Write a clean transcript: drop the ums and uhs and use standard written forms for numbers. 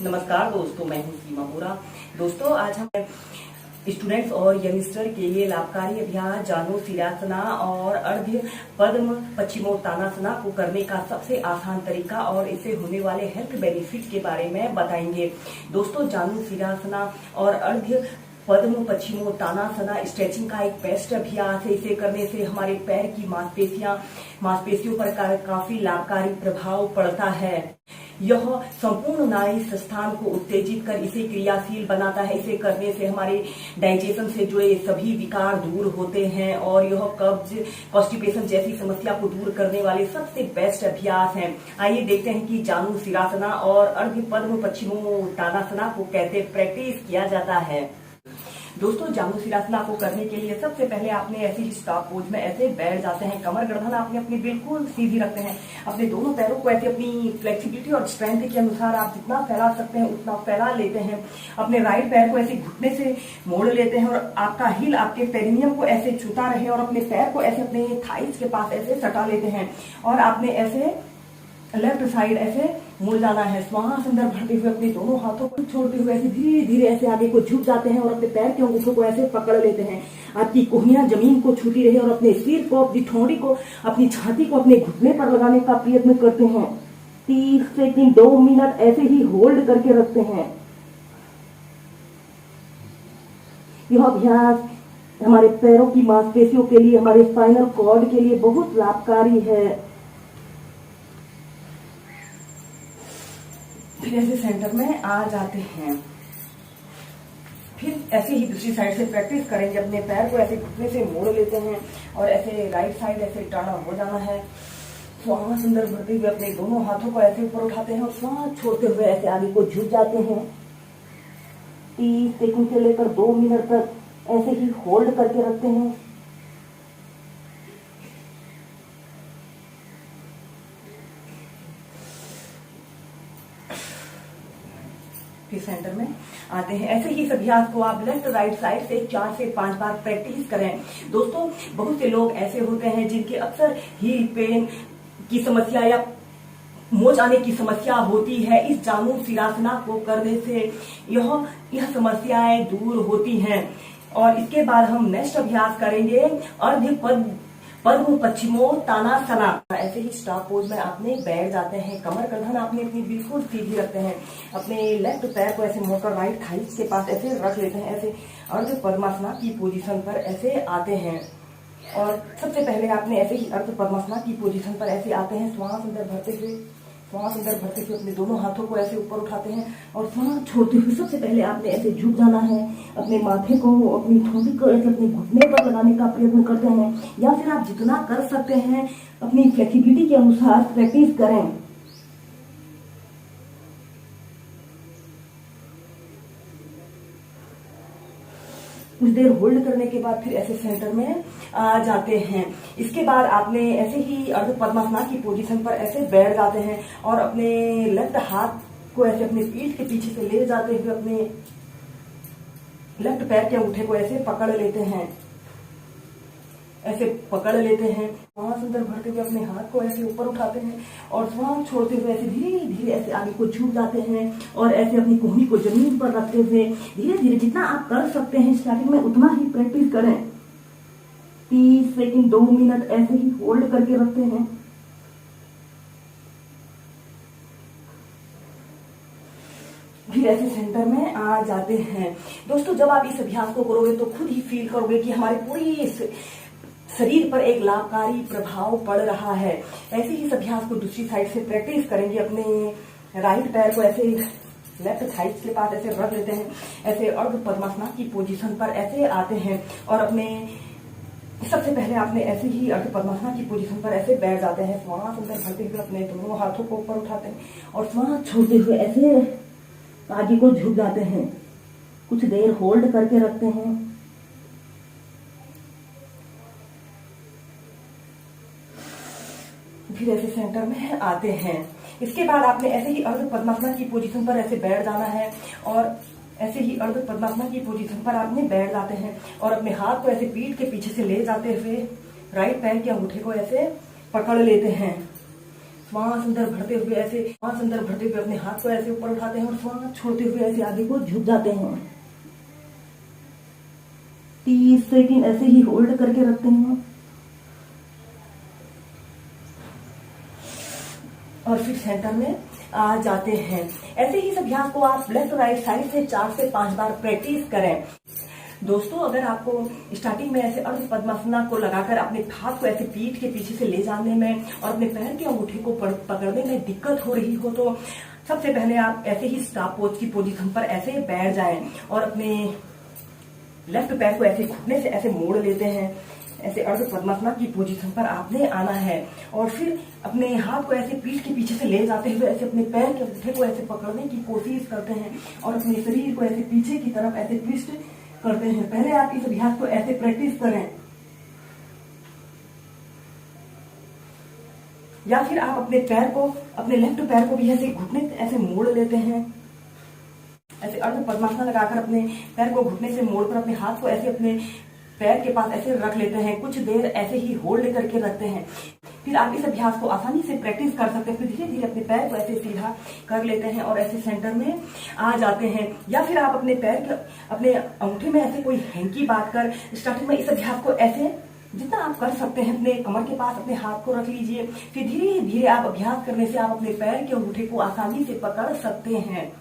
नमस्कार दोस्तों, मैं हूं सीमा बोरा। दोस्तों, आज हम स्टूडेंट्स और यंगस्टर के लिए लाभकारी अभ्यास जानु शीर्षासना और अर्ध पद्म पश्चिमोत्तानासना को करने का सबसे आसान तरीका और इससे होने वाले हेल्थ बेनिफिट के बारे में बताएंगे। दोस्तों, जानु शीर्षासना और अर्ध पद्म पश्चिमोत्तानासना स्ट्रेचिंग का एक बेस्ट अभ्यास है। इसे करने से हमारे पैर की मांसपेशियों पर काफी लाभकारी प्रभाव पड़ता है। यह संपूर्ण नाड़ी स्थान को उत्तेजित कर इसे क्रियाशील बनाता है। इसे करने से हमारे डाइजेशन से जुड़े सभी विकार दूर होते हैं और यह कब्ज, कॉन्स्टिपेशन जैसी समस्या को दूर करने वाले सबसे बेस्ट अभ्यास हैं। आइए देखते हैं कि जानु शीर्षासना और अर्ध पद्म पश्चिमोत्तानासना को कैसे प्रैक्टिस किया जाता है। दोस्तों, जानु शीर्षासना को करने के लिए सबसे पहले आपने ऐसे ही स्टॉप पोज में ऐसे बैठ जाते हैं। कमर गर्दन आपने अपनी बिल्कुल सीधी रखते हैं। अपने दोनों पैरों को ऐसे अपनी फ्लेक्सिबिलिटी और स्ट्रेंथ के अनुसार आप जितना फैला सकते हैं उतना फैला लेते हैं। अपने राइट पैर को ऐसे घुटने से मोड़ लेते हैं और आपका हील आपके पेरिनियम को ऐसे छूता रहे और अपने पैर को ऐसे अपने थाइस के पास ऐसे सटा लेते हैं और आपने ऐसे लेफ्ट साइड ऐसे मुड़ जाना है। श्वास अंदर भरते हुए अपने दोनों हाथों को छोड़ते हुए ऐसे धीरे धीरे ऐसे आगे को झुक जाते हैं और अपने पैर के अंगूठों को ऐसे पकड़ लेते हैं। आपकी कोहनियां जमीन को छूती रहे और अपने सिर को, अपनी ठोड़ी को, अपनी छाती को अपने घुटने पर लगाने का प्रयत्न करते हैं। 30 सेकंड 2 मिनट ऐसे ही होल्ड करके रखते हैं। यह अभ्यास हमारे पैरों की मांसपेशियों के लिए, हमारे स्पाइनल कॉर्ड के लिए बहुत लाभकारी है। फिर ऐसे सेंटर में आ जाते हैं। फिर ऐसे ही दूसरी साइड से प्रैक्टिस करेंगे। अपने पैर को ऐसे घुटने से मोड़ लेते हैं और ऐसे राइट साइड ऐसे टाना हो जाना है। श्वास अंदर भरते हुए अपने दोनों हाथों को ऐसे ऊपर उठाते हैं और श्वास छोड़ते हुए ऐसे आगे को झुक जाते हैं। 30 सेकंड से लेकर 2 मिनट तक ऐसे ही होल्ड करके रखते हैं। फिर सेंटर में आते हैं। ऐसे ही इस अभ्यास को आप लेफ्ट राइट साइड से 4 से 5 बार प्रैक्टिस करें। दोस्तों, बहुत से लोग ऐसे होते हैं जिनके अक्सर हील पेन की समस्या या मोच आने की समस्या होती है। इस जानु शीर्षासना को करने से यह समस्याएं दूर होती हैं। और इसके बाद हम नेक्स्ट अभ्यास करेंगे अर्ध पद्म पश्चिमोत्तानासना। ऐसे ही स्टॉप पोज में आपने बैठ जाते हैं। कमर गर्दन आपने अपनी बिल्कुल सीधी रखते हैं। अपने लेफ्ट पैर को ऐसे मोड़कर राइट थाइस के पास ऐसे रख लेते हैं। ऐसे अर्ध पद्मासना की पोजीशन पर ऐसे आते हैं और सबसे पहले आपने ऐसे ही अर्ध पद्मासना की पोजीशन पर ऐसे आते हैं। श्वास अंदर भरते हुए अपने दोनों हाथों को ऐसे ऊपर उठाते हैं और श्वास छोड़ते हुए सबसे पहले आपने ऐसे झुक जाना है। अपने माथे को, अपनी ठोड़ी को ऐसे अपने घुटने पर लगाने का प्रयत्न करते हैं या फिर आप जितना कर सकते हैं अपनी फ्लेक्सिबिलिटी के अनुसार प्रैक्टिस करें। कुछ देर होल्ड करने के बाद फिर ऐसे सेंटर में आ जाते हैं। इसके बाद आपने ऐसे ही अर्ध पद्मासना की पोजीशन पर ऐसे बैठ जाते हैं और अपने लेफ्ट हाथ को ऐसे अपने पीठ के पीछे से ले जाते हुए अपने लेफ्ट पैर के अंगूठे को ऐसे पकड़ लेते हैं। श्वास अंदर भरते हुए अपने हाथ को ऐसे ऊपर उठाते हैं और श्वास छोड़ते हुए ऐसे धीरे धीरे ऐसे आगे को झुक जाते हैं और ऐसे अपनी कोहनी को जमीन पर रखते हुए धीरे धीरे जितना आप कर सकते हैं स्टार्टिंग में उतना ही प्रैक्टिस करें। 30 सेकंड 2 मिनट ऐसे ही होल्ड करके रखते हैं। फिर ऐसे सेंटर में आ जाते हैं। दोस्तों, जब आप इस अभ्यास को करोगे तो खुद ही फील करोगे कि हमारे पूरी शरीर पर एक लाभकारी प्रभाव पड़ रहा है। ऐसे ही इस अभ्यास को दूसरी साइड से प्रैक्टिस करेंगे। अपने राइट पैर को ऐसे लेफ्ट थाइस के पास ऐसे रख लेते हैं। ऐसे अर्ध पद्मासना की पोजीशन पर ऐसे आते हैं और अपने सबसे पहले आपने ऐसे ही अर्ध पद्मासना की पोजीशन पर ऐसे बैठ जाते हैं। श्वास अंदर भरते हुए अपने दोनों हाथों को ऊपर उठाते हैं और श्वास छोड़ते हुए ऐसे आगे को झुक जाते हैं। कुछ देर होल्ड करके रखते हैं। फिर ऐसे सेंटर में आते हैं। इसके बाद आपने ऐसे ही अर्ध पद्मासना की पोजीशन पर ऐसे बैठ जाना है और ऐसे ही अर्ध पद्मासना की पोजीशन पर आपने बैठ जाते हैं और अपने हाथ को ऐसे पीठ के पीछे से ले जाते हुए राइट पैर के अंगूठे को ऐसे पकड़ लेते हैं। श्वास अंदर भरते हुए ऐसे, श्वास अंदर भरते हुए अपने हाथ को ऐसे ऊपर उठाते हैं और श्वास छोड़ते हुए ऐसे आगे को झुक जाते हैं। 30 सेकंड ऐसे ही होल्ड करके रखते हैं और फिर सेंटर में आ जाते हैं। ऐसे ही इस अभ्यास को आप लेफ्ट राइट साइड से 4 से 5 बार प्रैक्टिस करें। दोस्तों, अगर आपको स्टार्टिंग में ऐसे अर्ध पद्मासना को लगाकर अपने हाथ को ऐसे पीठ के पीछे से ले जाने में और अपने पैर के अंगूठे को पकड़ने में दिक्कत हो रही हो तो सबसे पहले आप ऐसे ही स्टाप पोज की पोजीशन पर ऐसे बैठ जाएं और अपने लेफ्ट पैर को ऐसे घुटने से ऐसे मोड़ लेते हैं। ऐसे अर्ध पद्मासना की पोजीशन पर आपने आना है और फिर अपने हाथ को ऐसे पीठ के पीछे से ले जाते हुए ऐसे अपने पैर के अंगूठे को ऐसे पकड़ने की कोशिश करते हैं और अपने शरीर को ऐसे पीछे की तरफ ऐसे ट्विस्ट करते हैं। पहले आप इस अभ्यास को ऐसे प्रैक्टिस करें या फिर आप अपने पैर को, अपने लेफ्ट पैर को भी ऐसे घुटने ऐसे मोड़ लेते हैं। ऐसे अर्ध पद्मासना लगाकर अपने पैर को घुटने से मोड़कर अपने हाथ को ऐसे अपने पैर के पास ऐसे रख लेते हैं। कुछ देर ऐसे ही होल्ड करके रखते हैं। फिर आप इस अभ्यास को आसानी से प्रैक्टिस कर सकते हैं। फिर धीरे धीरे अपने पैर को ऐसे सीधा कर लेते हैं और ऐसे सेंटर में आ जाते हैं। या फिर आप अपने पैर के, अपने अंगूठे में ऐसे कोई हैंकी बांध कर स्टार्टिंग में इस अभ्यास को ऐसे जितना आप कर सकते हैं अपने कमर के पास अपने हाथ को रख लीजिए। फिर धीरे धीरे आप अभ्यास करने से आप अपने पैर के अंगूठे को आसानी से पकड़ सकते हैं।